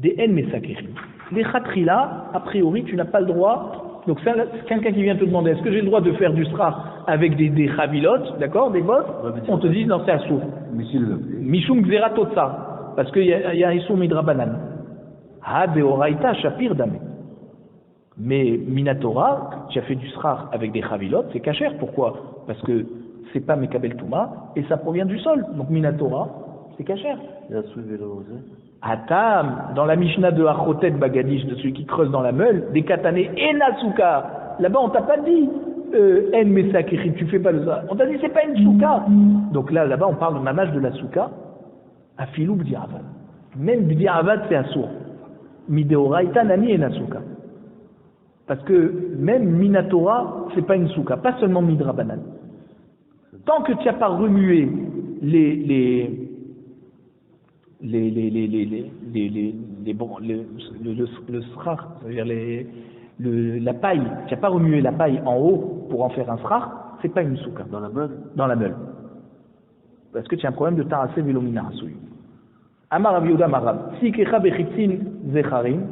Des en mesakerim. Les khatrila, a priori, tu n'as pas le droit. Donc, c'est quelqu'un qui vient te demander, est-ce que j'ai le droit de faire du srar avec des chavilotes, d'accord, des bottes? On te dit, non, c'est assour. Mishum gzeratotsa. Parce qu'il y a Issour midrabanan. Ha deoraita shapir dame. Mais Minatora, tu as fait du srar avec des chavilotes, c'est cachère. Pourquoi? Parce que c'est pas Mekabel Touma et ça provient du sol. Donc Minatora, c'est cachère. Atam, dans la Mishnah de Achotet Bagadish, de celui qui creuse dans la meule, des katanés et Nasuka. Là-bas, on t'a pas dit En Mesakiri, tu fais pas le ça. On t'a dit c'est pas une souka. Donc là-bas, on parle de mamage de la souka. Afilou b'di'avad. Même b'di'avad, c'est un sourd. Mideoraita nani et Nasuka. Parce que même Minatora, c'est pas une souka, pas seulement Midrabanan. Tant que tu n'as pas remué le srar, c'est-à-dire la paille, tu n'as pas remué la paille en haut pour en faire un srar, c'est pas une souka. Dans la meule? Dans la meule. Parce que tu as un problème de tarase velomina hasouy. Amar Rabbi Yehuda Marab, si kecha bechitzin zecharim,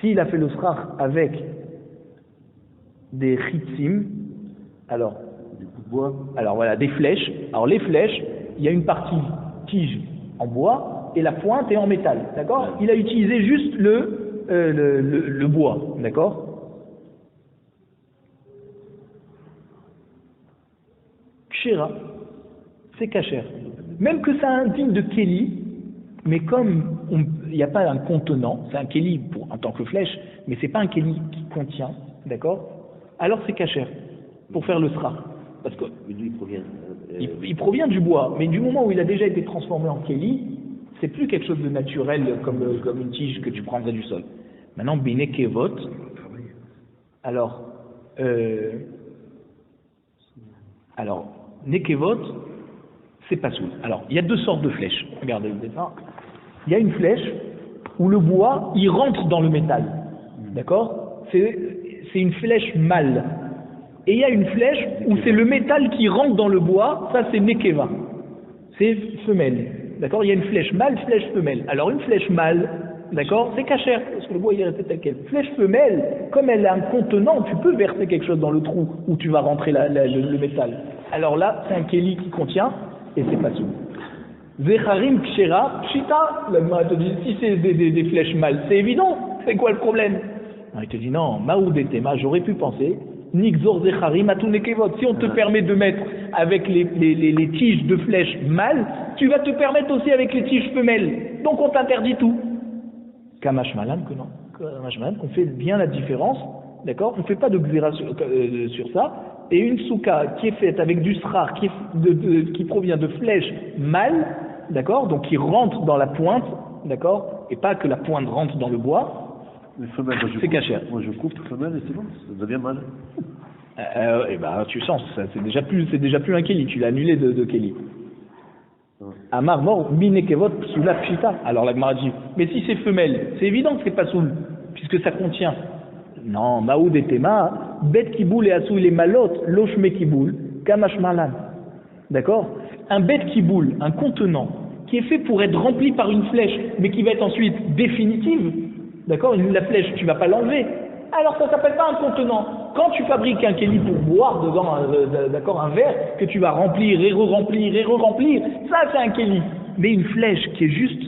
s'il a fait le srar avec des chitzim, alors voilà, des flèches. Alors les flèches, il y a une partie tige en bois et la pointe est en métal, d'accord? Il a utilisé juste le bois, d'accord? Kshera, c'est kasher. Même que ça indigne de keli, mais comme il n'y a pas un contenant, c'est un keli en tant que flèche, mais c'est pas un keli qui contient, d'accord? Alors c'est kasher pour faire le srar. Parce que il provient du bois, mais du moment où il a déjà été transformé en keli, c'est plus quelque chose de naturel comme une tige que tu prendrais du sol. Maintenant, binekevot, alors nekevot, c'est pas soul. Alors, il y a deux sortes de flèches. Regardez le dessin. Il y a une flèche où le bois, il rentre dans le métal. D'accord? C'est une flèche mâle. Et il y a une flèche où c'est le métal qui rentre dans le bois, ça c'est nekeva. C'est femelle. D'accord? Il y a une flèche mâle, flèche femelle. Alors une flèche mâle, d'accord, c'est cachère, parce que le bois il est resté tel quel. Flèche femelle, comme elle a un contenant, tu peux verser quelque chose dans le trou où tu vas rentrer le métal. Alors là, c'est un keli qui contient, et c'est pas tout. Zecharim kshera, pshita, la te dit, si c'est des flèches mâles, c'est évident, c'est quoi le problème? Alors, il te dit non, maoudetema, j'aurais pu penser. Nixor zecharim atunekevot. Si on te permet de mettre avec les tiges de flèches mâles, tu vas te permettre aussi avec les tiges femelles. Donc on t'interdit tout. Kamash malan que non. Kamash malan qu'on fait bien la différence, d'accord? On ne fait pas de xéra sur ça. Et une souka qui est faite avec du srar qui provient de flèches mâles, d'accord? Donc qui rentre dans la pointe, d'accord? Et pas que la pointe rentre dans le bois. C'est cachère. Moi je coupe femelle et c'est bon, ça devient mal. Et ben tu sens, c'est déjà plus un keli, tu l'as annulé de keli. Amar mort minekevot psula pshita. Alors la Gemara dit, mais si c'est femelle, c'est évident que c'est pas soul, puisque ça contient. Non, maoud et tema, bet kiboul et asou les malot, loshme kiboul, kamash malan. D'accord? Un bet kiboul, un contenant, qui est fait pour être rempli par une flèche, mais qui va être ensuite définitive. D'accord? La flèche, tu ne vas pas l'enlever. Alors ça ne s'appelle pas un contenant. Quand tu fabriques un keli pour boire dedans, d'accord, un verre, que tu vas remplir et re-remplir, ça c'est un keli. Mais une flèche qui est juste,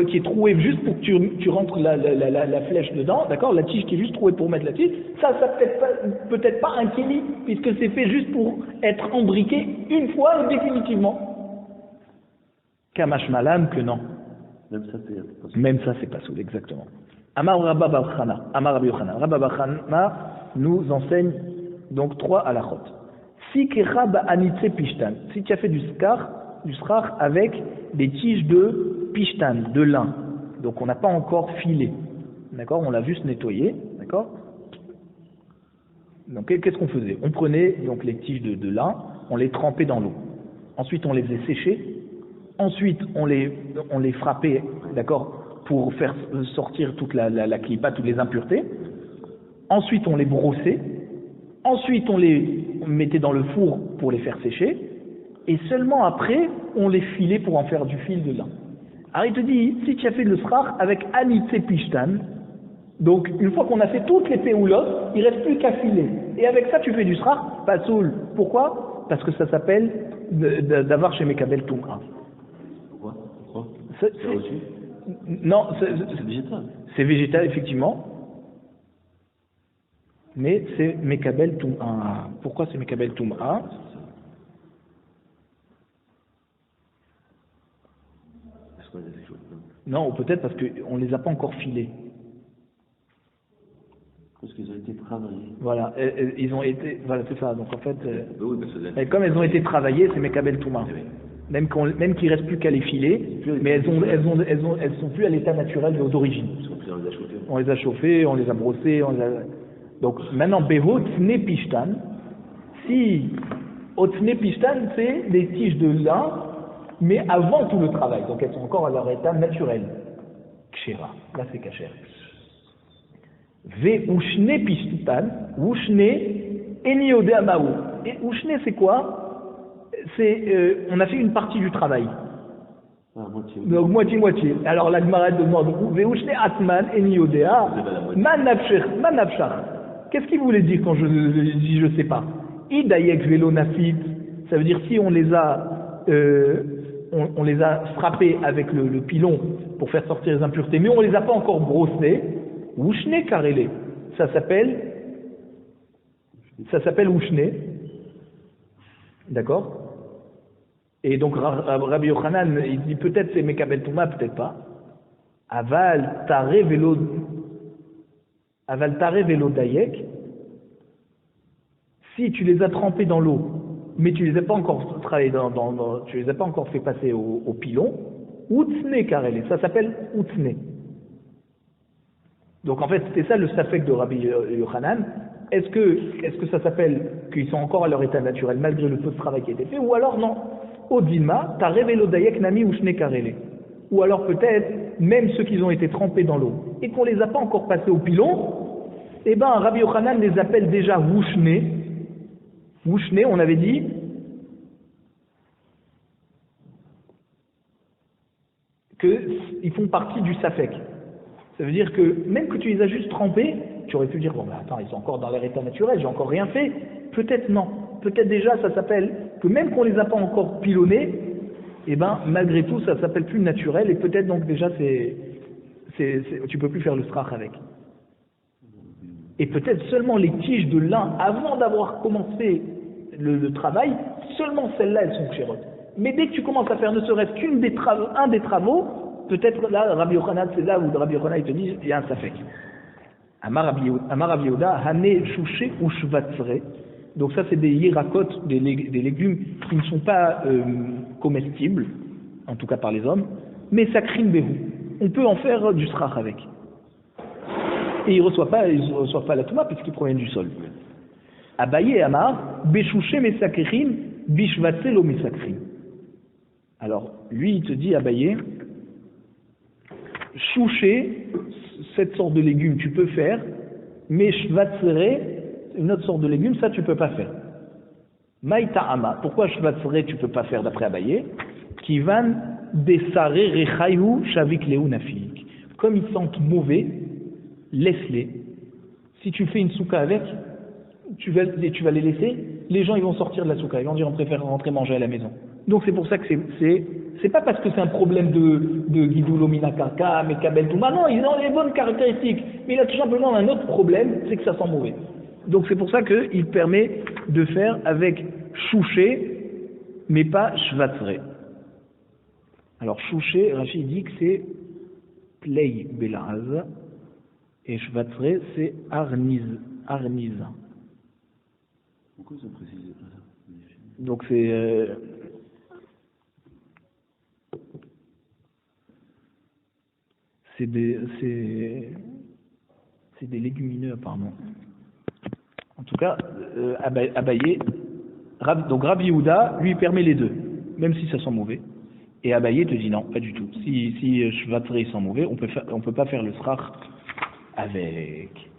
qui est trouée juste pour que tu rentres la flèche dedans, d'accord, la tige qui est juste trouée pour mettre la tige, ça peut-être pas un keli, puisque c'est fait juste pour être embriqué une fois et définitivement. Kamash malam que non. Même ça, c'est pas soul, exactement. Amar Rabba Bar Chana, Amar Rabbi Yochanan. Rabba Bar Chana nous enseigne donc 3 halachot. Si kechab anitse pishtan, si tu as fait du srar avec des tiges de pishtan, de lin, donc on n'a pas encore filé, d'accord, on l'a juste nettoyé, d'accord. Donc qu'est-ce qu'on faisait? On prenait donc les tiges de lin, on les trempait dans l'eau. Ensuite, on les faisait sécher. Ensuite, on les frappait, d'accord, pour faire sortir toute la clipa, toutes les impuretés. Ensuite, on les brossait. Ensuite, on les mettait dans le four pour les faire sécher. Et seulement après, on les filait pour en faire du fil de lin. Alors il te dit, si tu as fait le srach avec anitse pishtan, donc une fois qu'on a fait toutes les péoulotes, il ne reste plus qu'à filer. Et avec ça tu fais du srach, pas soul. Pourquoi? Parce que ça s'appelle d'avoir chez Mekabel Toum'a. Pourquoi? Non, c'est végétal. C'est végétal effectivement. Mais c'est Mekabel Toum'a. Pourquoi c'est Mekabel Toum'a? Non, peut-être parce qu'on ne les a pas encore filés. Parce qu'ils ont été travaillés. Voilà, ils ont été. Voilà, c'est ça. Donc en fait, Oui, et comme elles ont été travaillées, c'est Mekabel Touma. Même qu'il ne reste plus qu'à les filer, mais elles sont plus à l'état naturel d'origine. On les a chauffées, on les a brossées, donc maintenant, Beho Tzne Pishtan. Si Otzne Pishtan, c'est des tiges de lin, mais avant tout le travail. Donc elles sont encore à leur état naturel. Kshera. Là, c'est Kacher. Ve Ushne Pishtan. Ushne Eniode Amaou. Et Ushne, c'est quoi? On a fait une partie du travail. Donc moitié-moitié. Alors la Gemara demande Ve Ushne Atman Eniodea. Man Nafshach. Qu'est-ce qu'il voulait dire quand je dis je sais pas? Idayek Velo Nafit. Ça veut dire si on les a. On les a frappés avec le pilon pour faire sortir les impuretés, mais on ne les a pas encore brossés. Wushne karele. Ça s'appelle Wushne. D'accord? Et donc Rabbi Yochanan, il dit peut-être c'est Mekabel Touma, peut-être pas. Aval tare velo dayek. Si tu les as trempés dans l'eau, mais tu les as pas encore travaillé tu les as pas encore fait passer au pilon, Utsne karele, ça s'appelle Utsne. Donc en fait, c'était ça le safek de Rabbi Yochanan. Est-ce que ça s'appelle qu'ils sont encore à leur état naturel malgré le peu de travail qui a été fait, ou alors non? Odima, ta révélo dayek nami Ushne karele. Ou alors peut-être, même ceux qui ont été trempés dans l'eau, et qu'on les a pas encore passés au pilon, eh ben Rabbi Yochanan les appelle déjà Wushne. Wushne, on avait dit qu'ils font partie du safek. Ça veut dire que même que tu les as juste trempés, tu aurais pu dire, bon, ben attends, ils sont encore dans leur état naturel, j'ai encore rien fait. Peut-être non. Peut-être déjà, ça s'appelle que même qu'on les a pas encore pilonnés, eh ben, malgré tout, ça s'appelle plus naturel, et peut-être donc déjà, tu peux plus faire le strach avec. Et peut-être seulement les tiges de lin, avant d'avoir commencé le travail, seulement celles-là, elles sont kshérotes. Mais dès que tu commences à faire ne serait-ce un des travaux, peut-être là, Rabbi Yochanan, c'est là où Rabbi Yochanan il te dit, il y a un safek. Amar Rabbi Yehuda, Hané Chouché ou Shvatzre. Donc ça, c'est des yirakot, des légumes qui ne sont pas comestibles, en tout cas par les hommes, mais ça crime behu. On peut en faire du strach avec. Et ils ne reçoivent pas la touma puisqu'ils proviennent du sol. Abaye et Amar, Bechouché mesakrim, Bishvatse lo mesakrim. Alors, lui, il te dit, Abaye, chouché, cette sorte de légume, tu peux faire, mais shvatzere, une autre sorte de légume, ça, tu peux pas faire. Maïta'ama, pourquoi shvatzere, tu peux pas faire d'après Abaye? Kivan besare rechayu shavik leu nafik. Comme ils sentent mauvais, laisse-les. Si tu fais une souka avec, tu vas les laisser, les gens ils vont sortir de la souka, ils vont dire on préfère rentrer manger à la maison. Donc c'est pour ça que c'est pas parce que c'est un problème de Gidoulo Minakarka, Mekabel Touma, non, ils ont les bonnes caractéristiques, mais il a tout simplement un autre problème, c'est que ça sent mauvais. Donc c'est pour ça qu'il permet de faire avec chouché, mais pas shvatzre. Alors chouché, Rachid dit que c'est plei belaz, et shvatzre c'est arniz. Pourquoi ça précise pas ça? Donc c'est des légumineux apparemment. En tout cas, Abaye, donc Rabbi Yehuda lui permet les deux, même si ça sent mauvais. Et Abaye te dit non, pas du tout. Si Shvatzre sent mauvais, on peut pas faire le srach avec.